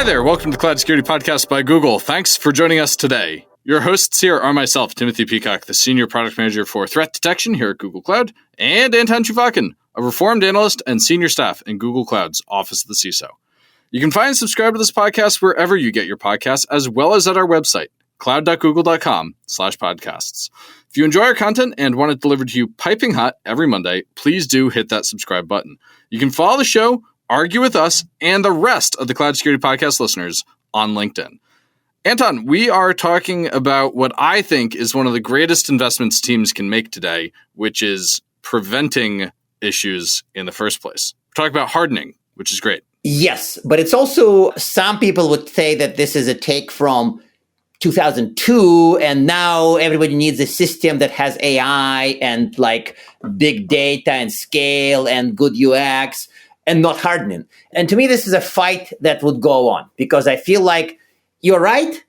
there, welcome to the Cloud Security Podcast by Google. Thanks for joining us today. Your hosts here are myself, Timothy Peacock, the Senior Product Manager for Threat Detection here at Google Cloud, and Anton Chuvakin, a reformed analyst and senior staff in Google Cloud's Office of the CISO. You can find and subscribe to this podcast wherever you get your podcasts, as well as at our website, cloud.google.com/podcasts. If you enjoy our content and want it delivered to you piping hot every Monday, please do hit that subscribe button. You can follow the show, argue with us, and the rest of the Cloud Security Podcast listeners on LinkedIn. Anton, we are talking about what I think is one of the greatest investments teams can make today, which is preventing issues in the first place. We're talking about hardening, which is great. Yes, but it's also, some people would say that this is a take from 2002, and now everybody needs a system that has AI and like big data and scale and good UX and not hardening. And to me, this is a fight that would go on because I feel like you're right,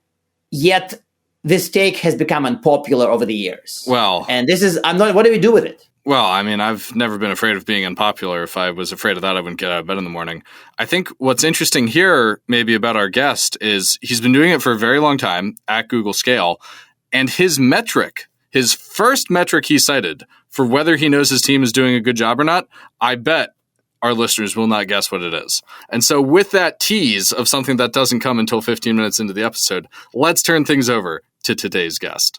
yet this take has become unpopular over the years. Well, and this is, what do we do with it? Well, I mean, I've never been afraid of being unpopular. If I was afraid of that, I wouldn't get out of bed in the morning. I think what's interesting here, maybe about our guest, is he's been doing it for a very long time at Google scale. And his first metric he cited for whether he knows his team is doing a good job or not, I bet our listeners will not guess what it is. And so with that tease of something that doesn't come until 15 minutes into the episode, let's turn things over to today's guest.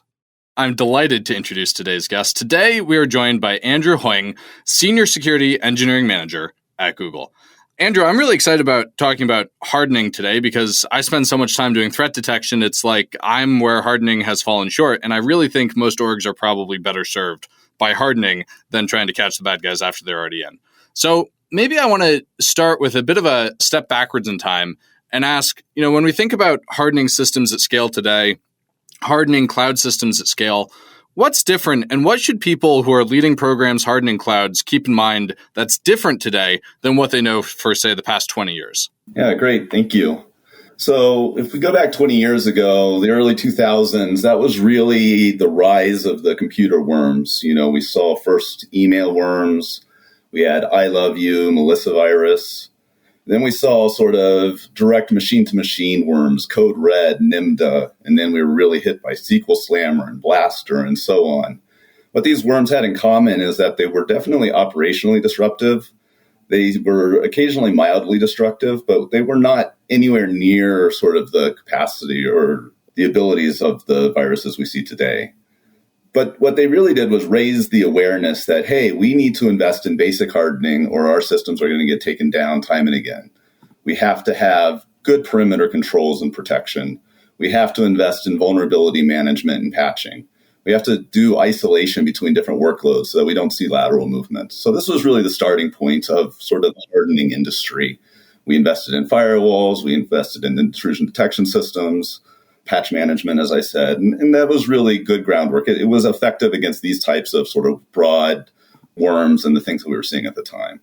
I'm delighted to introduce today's guest. Today, we are joined by Andrew Hoying, Senior Security Engineering Manager at Google. Andrew, I'm really excited about talking about hardening today because I spend so much time doing threat detection. It's like I'm where hardening has fallen short. And I really think most orgs are probably better served by hardening than trying to catch the bad guys after they're already in. So maybe I want to start with a bit of a step backwards in time and ask, when we think about hardening systems at scale today, hardening cloud systems at scale, what's different and what should people who are leading programs hardening clouds keep in mind that's different today than what they know for, say, the past 20 years? Yeah, great. Thank you. So if we go back 20 years ago, the early 2000s, that was really the rise of the computer worms. We saw first email worms. We had I Love You, Melissa virus. Then we saw sort of direct machine-to-machine worms, Code Red, NIMDA, and then we were really hit by SQL Slammer and Blaster and so on. What these worms had in common is that they were definitely operationally disruptive. They were occasionally mildly destructive, but they were not anywhere near sort of the capacity or the abilities of the viruses we see today. But what they really did was raise the awareness that, hey, we need to invest in basic hardening or our systems are going to get taken down time and again. We have to have good perimeter controls and protection. We have to invest in vulnerability management and patching. We have to do isolation between different workloads so that we don't see lateral movement. So this was really the starting point of sort of the hardening industry. We invested in firewalls. We invested in intrusion detection systems, patch management, as I said, and that was really good groundwork. It was effective against these types of sort of broad worms and the things that we were seeing at the time.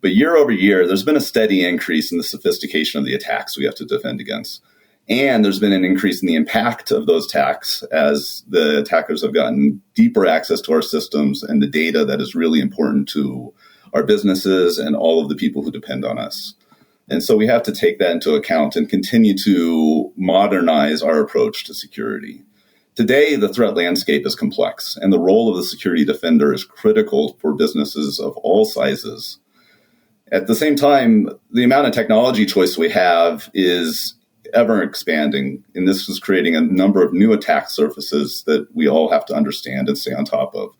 But year over year, there's been a steady increase in the sophistication of the attacks we have to defend against. And there's been an increase in the impact of those attacks as the attackers have gotten deeper access to our systems and the data that is really important to our businesses and all of the people who depend on us. And so we have to take that into account and continue to modernize our approach to security. Today, the threat landscape is complex, and the role of the security defender is critical for businesses of all sizes. At the same time, the amount of technology choice we have is ever expanding, and this is creating a number of new attack surfaces that we all have to understand and stay on top of.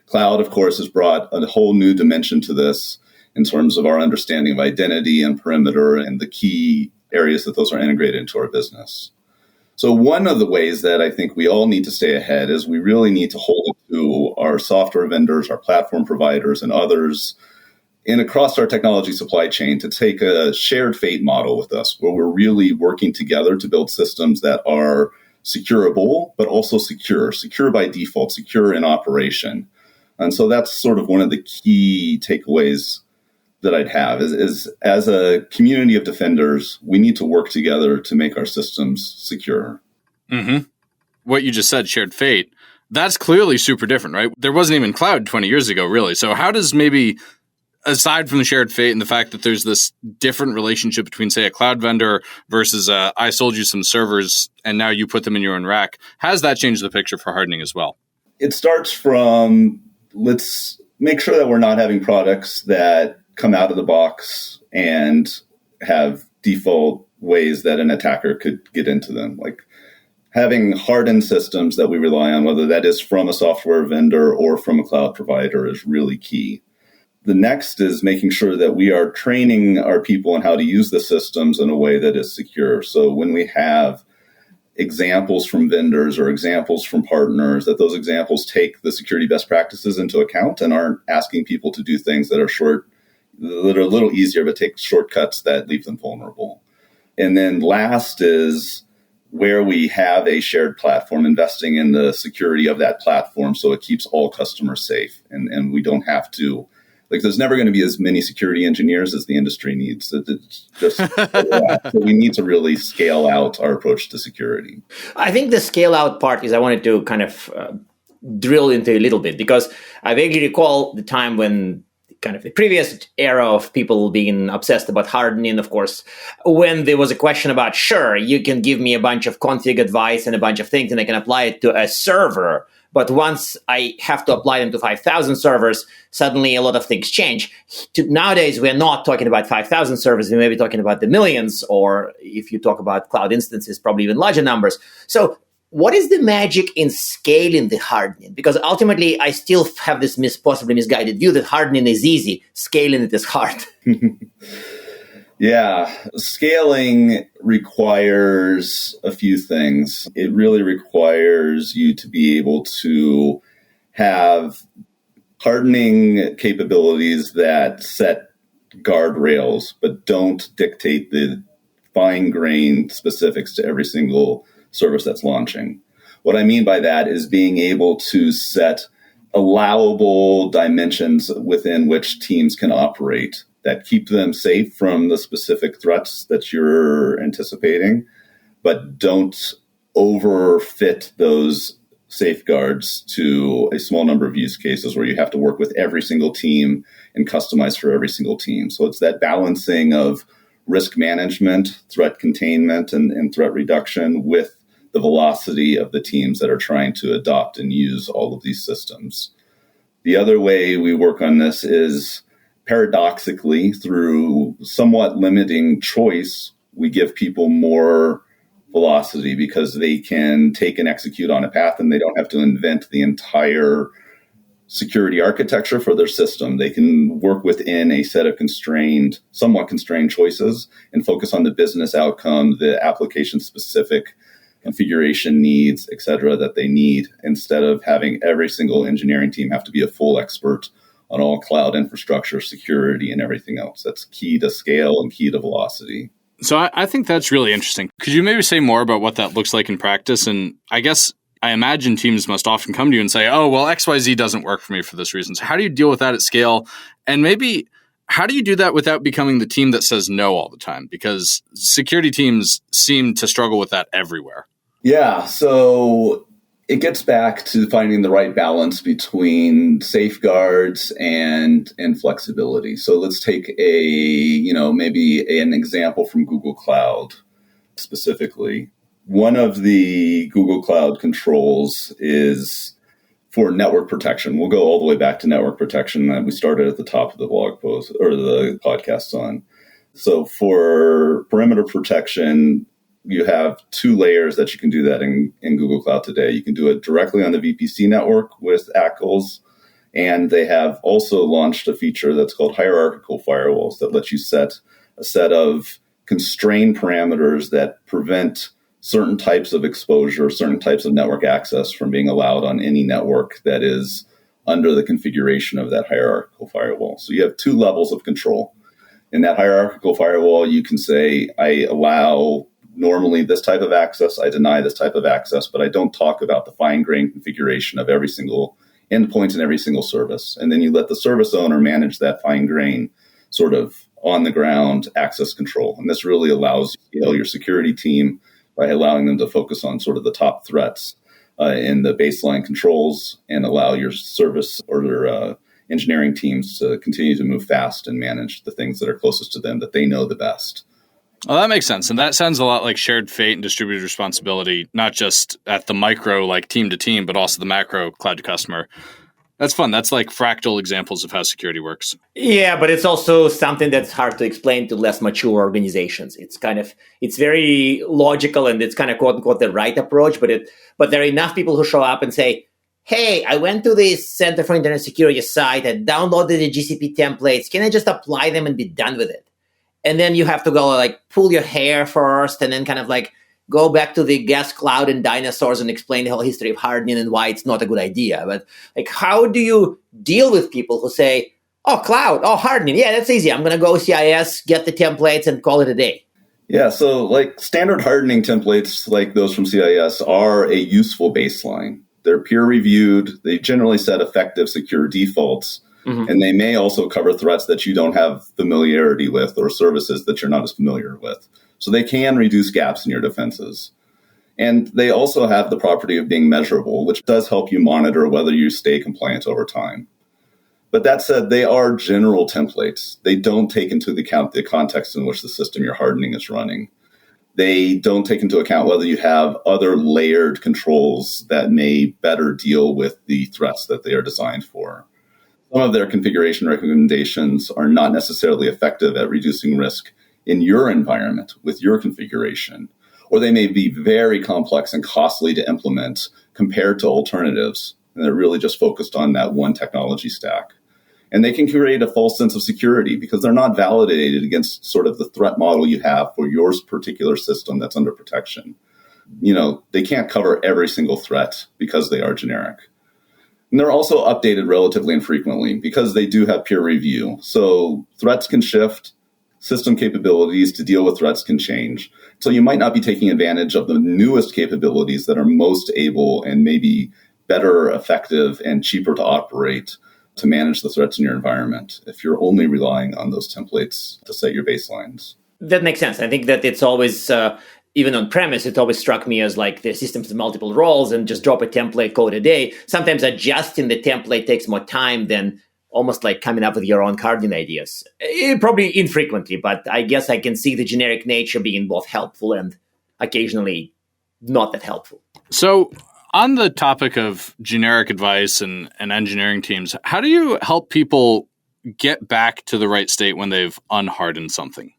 Cloud, of course, has brought a whole new dimension to this in terms of our understanding of identity and perimeter and the key areas that those are integrated into our business. So one of the ways that I think we all need to stay ahead is we really need to hold it to our software vendors, our platform providers, and others, and across our technology supply chain to take a shared fate model with us, where we're really working together to build systems that are securable, but also secure by default, secure in operation. And so that's sort of one of the key takeaways that I'd have is as a community of defenders, we need to work together to make our systems secure. Mm-hmm. What you just said, shared fate, that's clearly super different, right? There wasn't even cloud 20 years ago, really. So how does maybe aside from the shared fate and the fact that there's this different relationship between, say, a cloud vendor versus I sold you some servers and now you put them in your own rack, has that changed the picture for hardening as well? It starts from, let's make sure that we're not having products that come out of the box and have default ways that an attacker could get into them. Like having hardened systems that we rely on, whether that is from a software vendor or from a cloud provider, is really key. The next is making sure that we are training our people on how to use the systems in a way that is secure. So when we have examples from vendors or examples from partners, that those examples take the security best practices into account and aren't asking people to do things that are a little easier, but take shortcuts that leave them vulnerable. And then last is where we have a shared platform, investing in the security of that platform so it keeps all customers safe. And we don't have to, like, there's never going to be as many security engineers as the industry needs. It's just, so we need to really scale out our approach to security. I think the scale out part is I wanted to kind of drill into a little bit, because I vaguely recall the time when kind of the previous era of people being obsessed about hardening, of course, when there was a question about, sure, you can give me a bunch of config advice and a bunch of things and I can apply it to a server. But once I have to apply them to 5,000 servers, suddenly a lot of things change. Nowadays, we're not talking about 5,000 servers. We may be talking about the millions, or if you talk about cloud instances, probably even larger numbers. So what is the magic in scaling the hardening? Because ultimately, I still have this possibly misguided view that hardening is easy, scaling it is hard. Yeah, scaling requires a few things. It really requires you to be able to have hardening capabilities that set guardrails, but don't dictate the fine-grained specifics to every single service that's launching. What I mean by that is being able to set allowable dimensions within which teams can operate that keep them safe from the specific threats that you're anticipating, but don't overfit those safeguards to a small number of use cases where you have to work with every single team and customize for every single team. So it's that balancing of risk management, threat containment, and threat reduction with the velocity of the teams that are trying to adopt and use all of these systems. The other way we work on this is paradoxically through somewhat limiting choice. We give people more velocity because they can take and execute on a path and they don't have to invent the entire security architecture for their system. They can work within a set of somewhat constrained choices and focus on the business outcome, the application specific configuration needs, et cetera, that they need, instead of having every single engineering team have to be a full expert on all cloud infrastructure, security, and everything else. That's key to scale and key to velocity. So I think that's really interesting. Could you maybe say more about what that looks like in practice? And I imagine teams must often come to you and say, oh, well, XYZ doesn't work for me for this reason. So how do you deal with that at scale? And maybe how do you do that without becoming the team that says no all the time? Because security teams seem to struggle with that everywhere. Yeah, so it gets back to finding the right balance between safeguards and flexibility. So let's take maybe an example from Google Cloud specifically. One of the Google Cloud controls is for network protection. We'll go all the way back to network protection that we started at the top of the blog post or the podcast on. So for perimeter protection, you have two layers that you can do that in Google Cloud today. You can do it directly on the VPC network with ACLs, and they have also launched a feature that's called hierarchical firewalls that lets you set a set of constrained parameters that prevent certain types of exposure, certain types of network access from being allowed on any network that is under the configuration of that hierarchical firewall. So you have two levels of control. In that hierarchical firewall, you can say, I allow normally this type of access, I deny this type of access, but I don't talk about the fine-grained configuration of every single endpoint and every single service. And then you let the service owner manage that fine-grained sort of on-the-ground access control. And this really allows your security team by allowing them to focus on sort of the top threats in the baseline controls and allow your service or your engineering teams to continue to move fast and manage the things that are closest to them that they know the best. Well, that makes sense. And that sounds a lot like shared fate and distributed responsibility, not just at the micro, like team to team, but also the macro cloud to customer. That's fun. That's like fractal examples of how security works. Yeah, but it's also something that's hard to explain to less mature organizations. It's very logical and it's kind of quote unquote the right approach, but there are enough people who show up and say, hey, I went to this Center for Internet Security site, I downloaded the GCP templates. Can I just apply them and be done with it? And then you have to go like pull your hair first and then kind of like go back to the gas cloud and dinosaurs and explain the whole history of hardening and why it's not a good idea. But like, how do you deal with people who say, oh, cloud, oh, hardening. Yeah, that's easy. I'm going to go CIS, get the templates and call it a day. Yeah, so like standard hardening templates like those from CIS are a useful baseline. They're peer reviewed. They generally set effective secure defaults. Mm-hmm. And they may also cover threats that you don't have familiarity with or services that you're not as familiar with. So they can reduce gaps in your defenses. And they also have the property of being measurable, which does help you monitor whether you stay compliant over time. But that said, they are general templates. They don't take into account the context in which the system you're hardening is running. They don't take into account whether you have other layered controls that may better deal with the threats that they are designed for. Some of their configuration recommendations are not necessarily effective at reducing risk in your environment with your configuration, or they may be very complex and costly to implement compared to alternatives, and they're really just focused on that one technology stack. And they can create a false sense of security because they're not validated against sort of the threat model you have for your particular system that's under protection. They can't cover every single threat because they are generic. And they're also updated relatively infrequently because they do have peer review. So threats can shift, system capabilities to deal with threats can change. So you might not be taking advantage of the newest capabilities that are most able and maybe better, effective, and cheaper to operate to manage the threats in your environment if you're only relying on those templates to set your baselines. That makes sense. I think that it's always, even on premise, it always struck me as like the systems with multiple roles and just drop a template code a day. Sometimes adjusting the template takes more time than almost like coming up with your own hardening ideas. Probably infrequently, but I guess I can see the generic nature being both helpful and occasionally not that helpful. So on the topic of generic advice and engineering teams, how do you help people get back to the right state when they've unhardened something?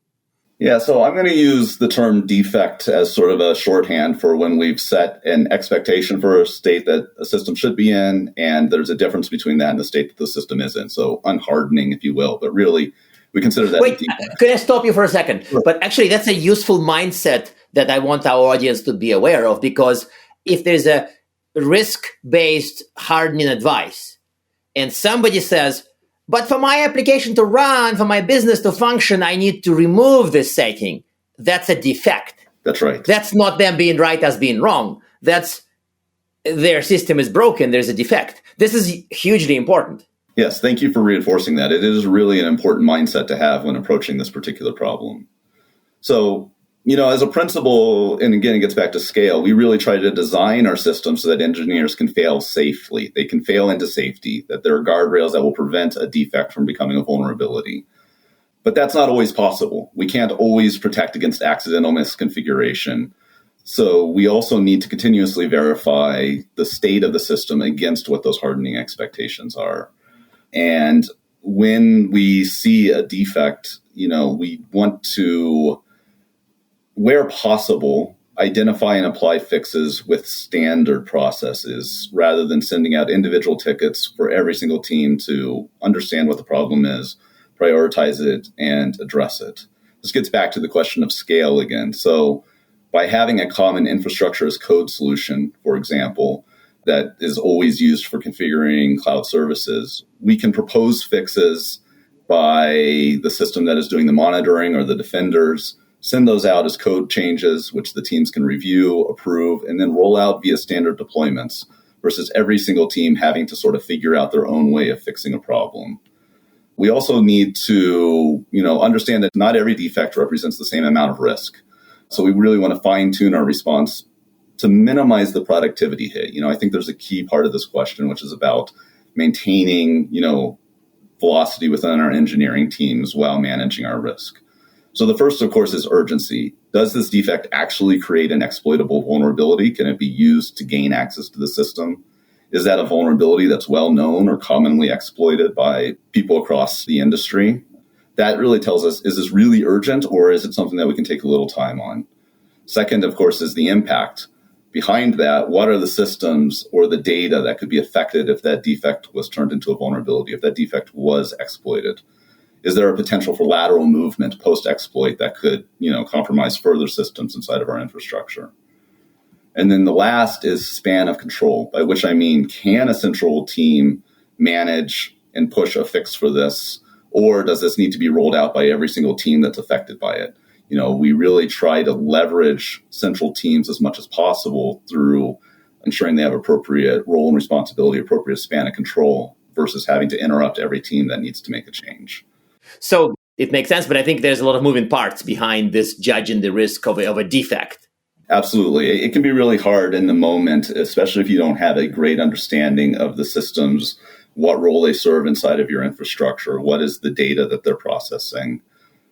Yeah, so I'm going to use the term defect as sort of a shorthand for when we've set an expectation for a state that a system should be in, and there's a difference between that and the state that the system is in. So unhardening, if you will, but really we consider that. Wait, can I stop you for a second? Sure. But actually, that's a useful mindset that I want our audience to be aware of, because if there's a risk-based hardening advice and somebody says, but for my application to run, for my business to function, I need to remove this setting. That's a defect. That's right. That's not them being right as being wrong. That's their system is broken. There's a defect. This is hugely important. Yes, thank you for reinforcing that. It is really an important mindset to have when approaching this particular problem. So, as a principle, and again, it gets back to scale, we really try to design our system so that engineers can fail safely. They can fail into safety, that there are guardrails that will prevent a defect from becoming a vulnerability. But that's not always possible. We can't always protect against accidental misconfiguration. So we also need to continuously verify the state of the system against what those hardening expectations are. And when we see a defect, we want to, where possible, identify and apply fixes with standard processes rather than sending out individual tickets for every single team to understand what the problem is, prioritize it, and address it. This gets back to the question of scale again. So by having a common infrastructure as code solution, for example, that is always used for configuring cloud services, we can propose fixes by the system that is doing the monitoring or the defenders, send those out as code changes, which the teams can review, approve, and then roll out via standard deployments versus every single team having to sort of figure out their own way of fixing a problem. We also need to, understand that not every defect represents the same amount of risk. So we really want to fine-tune our response to minimize the productivity hit. I think there's a key part of this question, which is about maintaining, velocity within our engineering teams while managing our risk. So the first, of course, is urgency. Does this defect actually create an exploitable vulnerability? Can it be used to gain access to the system? Is that a vulnerability that's well known or commonly exploited by people across the industry? That really tells us, is this really urgent, or is it something that we can take a little time on? Second, of course, is the impact. Behind that, what are the systems or the data that could be affected if that defect was turned into a vulnerability, if that defect was exploited? Is there a potential for lateral movement post-exploit that could, compromise further systems inside of our infrastructure? And then the last is span of control, by which I mean, can a central team manage and push a fix for this, or does this need to be rolled out by every single team that's affected by it? We really try to leverage central teams as much as possible through ensuring they have appropriate role and responsibility, appropriate span of control, versus having to interrupt every team that needs to make a change. So it makes sense, but I think there's a lot of moving parts behind this judging the risk of a defect. Absolutely. It can be really hard in the moment, especially if you don't have a great understanding of the systems, what role they serve inside of your infrastructure, what is the data that they're processing.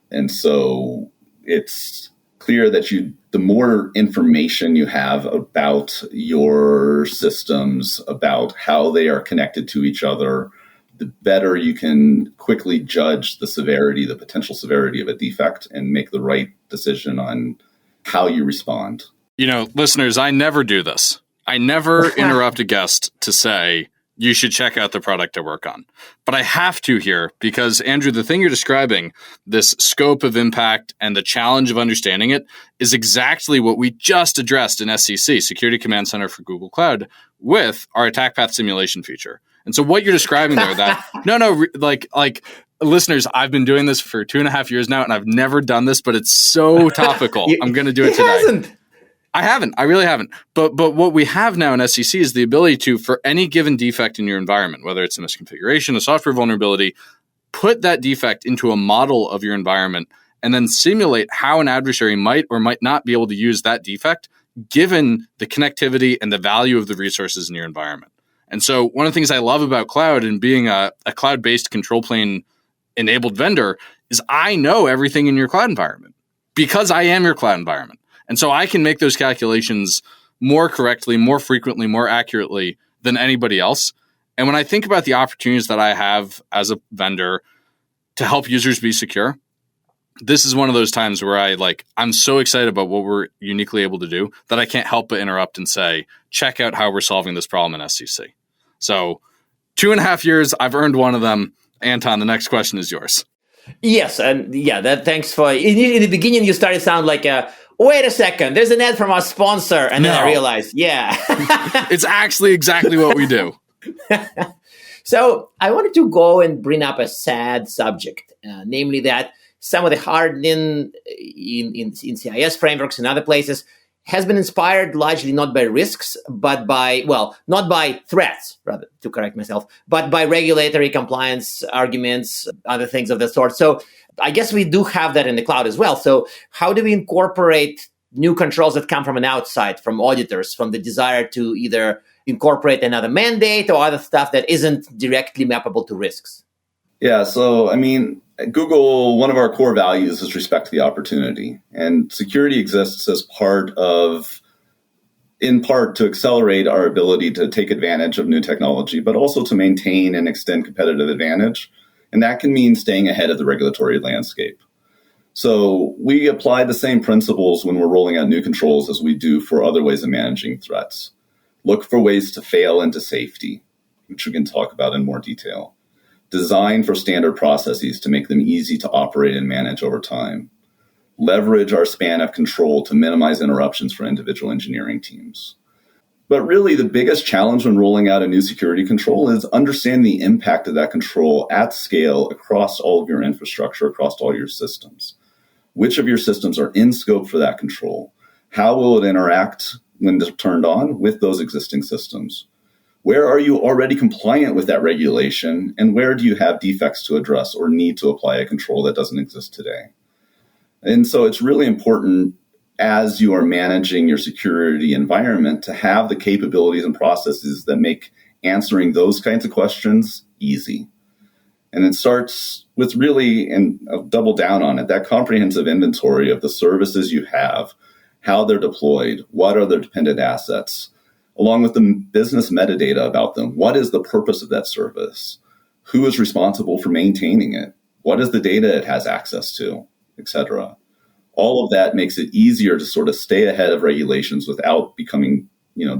And so it's clear that the more information you have about your systems, about how they are connected to each other, the better you can quickly judge the potential severity of a defect and make the right decision on how you respond. Listeners, I never do this. I never interrupt a guest to say, you should check out the product I work on. But I have to here because, Andrew, the thing you're describing, this scope of impact and the challenge of understanding it, is exactly what we just addressed in SCC, Security Command Center for Google Cloud, with our attack path simulation feature. And so what you're describing there, listeners, I've been doing this for 2.5 years now, and I've never done this, but it's so topical. I'm going to do it today. I haven't. I really haven't. But what we have now in SCC is the ability to, for any given defect in your environment, whether it's a misconfiguration, a software vulnerability, put that defect into a model of your environment and then simulate how an adversary might or might not be able to use that defect given the connectivity and the value of the resources in your environment. And so one of the things I love about cloud and being a cloud-based control plane enabled vendor is I know everything in your cloud environment because I am your cloud environment. And so I can make those calculations more correctly, more frequently, more accurately than anybody else. And when I think about the opportunities that I have as a vendor to help users be secure, this is one of those times where I'm so excited about what we're uniquely able to do that I can't help but interrupt and say, check out how we're solving this problem in SCC. So 2.5 years, I've earned one of them. Anton, the next question is yours. Yes. And thanks for, in the beginning, you started to sound like wait a second, there's an ad from our sponsor. And then I realized, it's actually exactly what we do. So I wanted to go and bring up a sad subject, namely that some of the hardening in CIS frameworks and other places has been inspired largely not by risks, but not by threats, rather, to correct myself, but by regulatory compliance arguments, other things of that sort. So I guess we do have that in the cloud as well. So how do we incorporate new controls that come from an outside, from auditors, from the desire to either incorporate another mandate or other stuff that isn't directly mappable to risks? Yeah, so at Google, one of our core values is respect to the opportunity. And security exists as in part to accelerate our ability to take advantage of new technology, but also to maintain and extend competitive advantage. And that can mean staying ahead of the regulatory landscape. So we apply the same principles when we're rolling out new controls as we do for other ways of managing threats. Look for ways to fail into safety, which we can talk about in more detail. Design for standard processes to make them easy to operate and manage over time. Leverage our span of control to minimize interruptions for individual engineering teams. But really, the biggest challenge when rolling out a new security control is understand the impact of that control at scale across all of your infrastructure, across all your systems. Which of your systems are in scope for that control? How will it interact when turned on with those existing systems? Where are you already compliant with that regulation, and where do you have defects to address or need to apply a control that doesn't exist today? And so it's really important as you are managing your security environment to have the capabilities and processes that make answering those kinds of questions easy. And it starts with really, and I'll double down on it, that comprehensive inventory of the services you have, how they're deployed, what are their dependent assets, along with the business metadata about them. What is the purpose of that service? Who is responsible for maintaining it? What is the data it has access to, et cetera? All of that makes it easier to sort of stay ahead of regulations without becoming,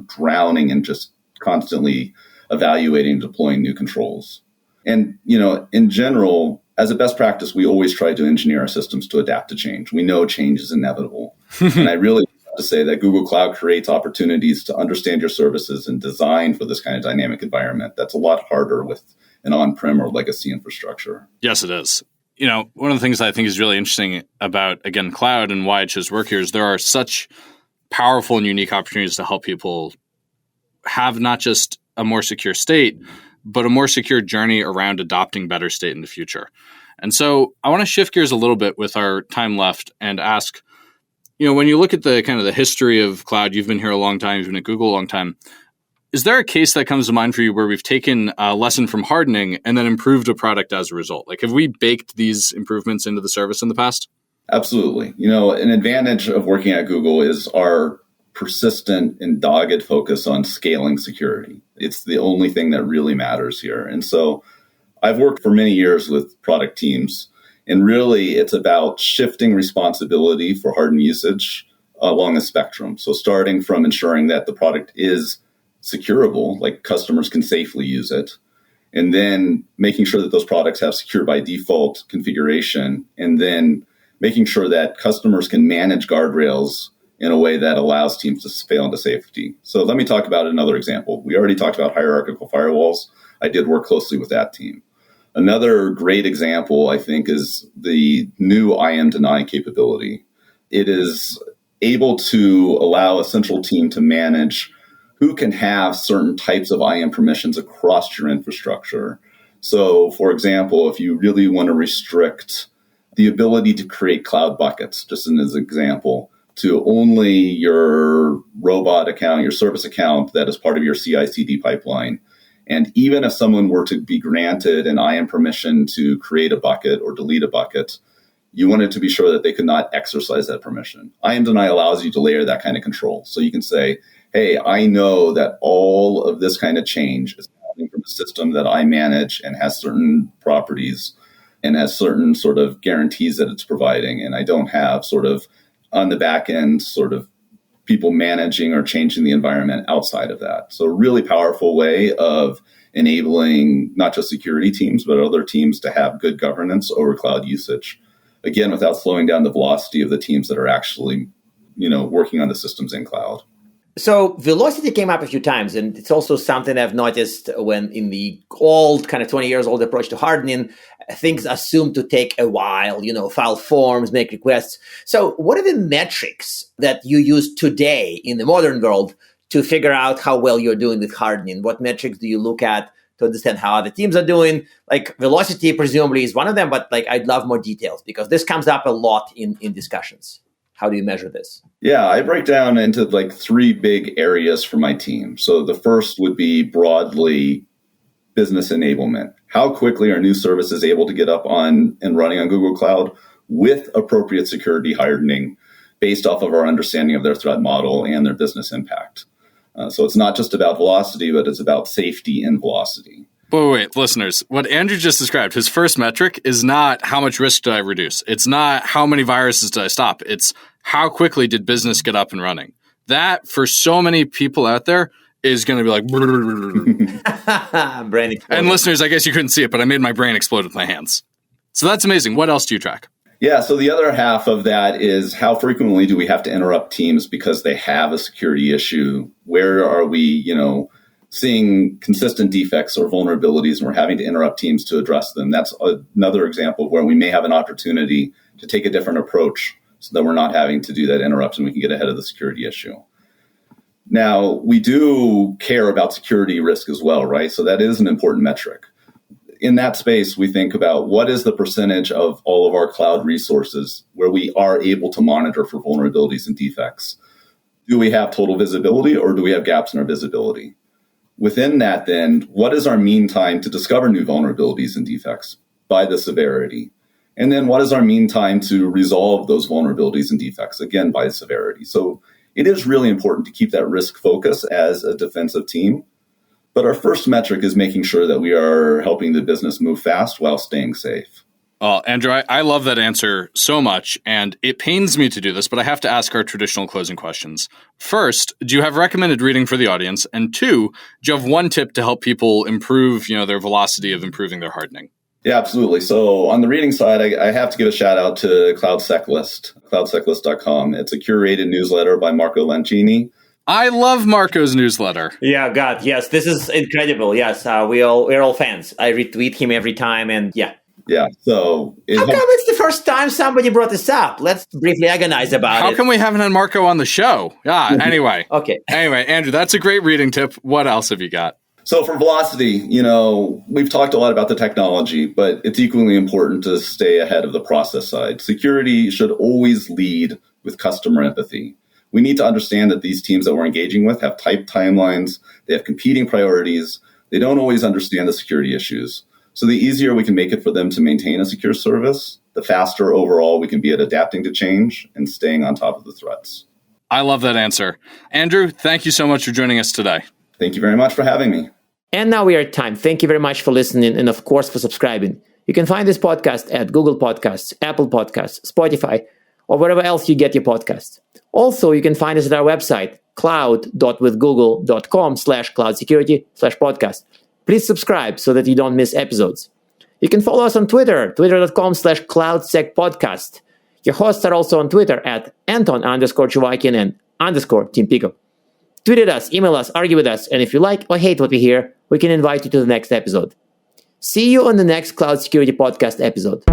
drowning and just constantly evaluating and deploying new controls. And, in general, as a best practice, we always try to engineer our systems to adapt to change. We know change is inevitable. And I really have to say that Google Cloud creates opportunities to understand your services and design for this kind of dynamic environment. That's a lot harder with an on-prem or legacy infrastructure. Yes, it is. One of the things I think is really interesting about, again, cloud and why it shows work here is there are such powerful and unique opportunities to help people have not just a more secure state, but a more secure journey around adopting better state in the future. And so I want to shift gears a little bit with our time left and ask, when you look at the kind of the history of cloud, you've been here a long time, you've been at Google a long time. Is there a case that comes to mind for you where we've taken a lesson from hardening and then improved a product as a result? Like, have we baked these improvements into the service in the past? Absolutely. An advantage of working at Google is our persistent and dogged focus on scaling security. It's the only thing that really matters here. And so I've worked for many years with product teams, and really it's about shifting responsibility for hardened usage along a spectrum. So starting from ensuring that the product is securable, like customers can safely use it, and then making sure that those products have secure by default configuration, and then making sure that customers can manage guardrails in a way that allows teams to fail into safety. So let me talk about another example. We already talked about hierarchical firewalls. I did work closely with that team. Another great example, I think, is the new IAM deny capability. It is able to allow a central team to manage who can have certain types of IAM permissions across your infrastructure. So, for example, if you really want to restrict the ability to create cloud buckets, just as an example, to only your robot account, your service account that is part of your CI/CD pipeline. And even if someone were to be granted an IAM permission to create a bucket or delete a bucket, you wanted to be sure that they could not exercise that permission. IAM deny allows you to layer that kind of control. So you can say, hey, I know that all of this kind of change is happening from a system that I manage and has certain properties and has certain sort of guarantees that it's providing. And I don't have sort of on the back end sort of people managing or changing the environment outside of that. So a really powerful way of enabling not just security teams, but other teams to have good governance over cloud usage. Again, without slowing down the velocity of the teams that are actually, working on the systems in cloud. So velocity came up a few times, and it's also something I've noticed when in the old, kind of 20 years old approach to hardening, things assume to take a while, file forms, make requests. So what are the metrics that you use today in the modern world to figure out how well you're doing with hardening? What metrics do you look at to understand how other teams are doing? Like velocity presumably is one of them, but I'd love more details because this comes up a lot in discussions. How do you measure this? Yeah, I break down into three big areas for my team. So the first would be broadly business enablement. How quickly are new services able to get up on and running on Google Cloud with appropriate security hardening based off of our understanding of their threat model and their business impact? So it's not just about velocity, but it's about safety and velocity. Wait, listeners, what Andrew just described, his first metric is not how much risk did I reduce. It's not how many viruses did I stop. It's how quickly did business get up and running. That, for so many people out there, is going to be like... brain explosion. And listeners, I guess you couldn't see it, but I made my brain explode with my hands. So that's amazing. What else do you track? Yeah, so the other half of that is how frequently do we have to interrupt teams because they have a security issue? Where are we, seeing consistent defects or vulnerabilities, and we're having to interrupt teams to address them? That's another example where we may have an opportunity to take a different approach so that we're not having to do that interrupt and we can get ahead of the security issue. Now, we do care about security risk as well, right? So that is an important metric. In that space, we think about what is the percentage of all of our cloud resources where we are able to monitor for vulnerabilities and defects. Do we have total visibility or do we have gaps in our visibility? Within that, then, what is our mean time to discover new vulnerabilities and defects? by the severity. And then what is our mean time to resolve those vulnerabilities and defects? Again, by severity. So it is really important to keep that risk focus as a defensive team. But our first metric is making sure that we are helping the business move fast while staying safe. Well, Andrew, I love that answer so much, and it pains me to do this, but I have to ask our traditional closing questions. First, do you have recommended reading for the audience? And two, do you have one tip to help people improve, their velocity of improving their hardening? Yeah, absolutely. So on the reading side, I have to give a shout out to cloudseclist, cloudseclist.com. It's a curated newsletter by Marco Lencini. I love Marco's newsletter. Yeah, God, yes, this is incredible. Yes, we're all fans. I retweet him every time, and yeah. Yeah, so... How come it's the first time somebody brought this up? Let's briefly agonize about it. How come we haven't had Marco on the show? Yeah, anyway. Okay. Anyway, Andrew, that's a great reading tip. What else have you got? So for velocity, we've talked a lot about the technology, but it's equally important to stay ahead of the process side. Security should always lead with customer empathy. We need to understand that these teams that we're engaging with have tight timelines, they have competing priorities, they don't always understand the security issues. So the easier we can make it for them to maintain a secure service, the faster overall we can be at adapting to change and staying on top of the threats. I love that answer. Andrew, thank you so much for joining us today. Thank you very much for having me. And now we are at time. Thank you very much for listening and, of course, for subscribing. You can find this podcast at Google Podcasts, Apple Podcasts, Spotify, or wherever else you get your podcasts. Also, you can find us at our website, cloud.withgoogle.com/cloudsecurity/podcast. Please subscribe so that you don't miss episodes. You can follow us on Twitter, twitter.com/cloudsecpodcast. Your hosts are also on Twitter at Anton_Chuvakian and _Team Pico. Tweet at us, email us, argue with us, and if you like or hate what we hear, we can invite you to the next episode. See you on the next Cloud Security Podcast episode.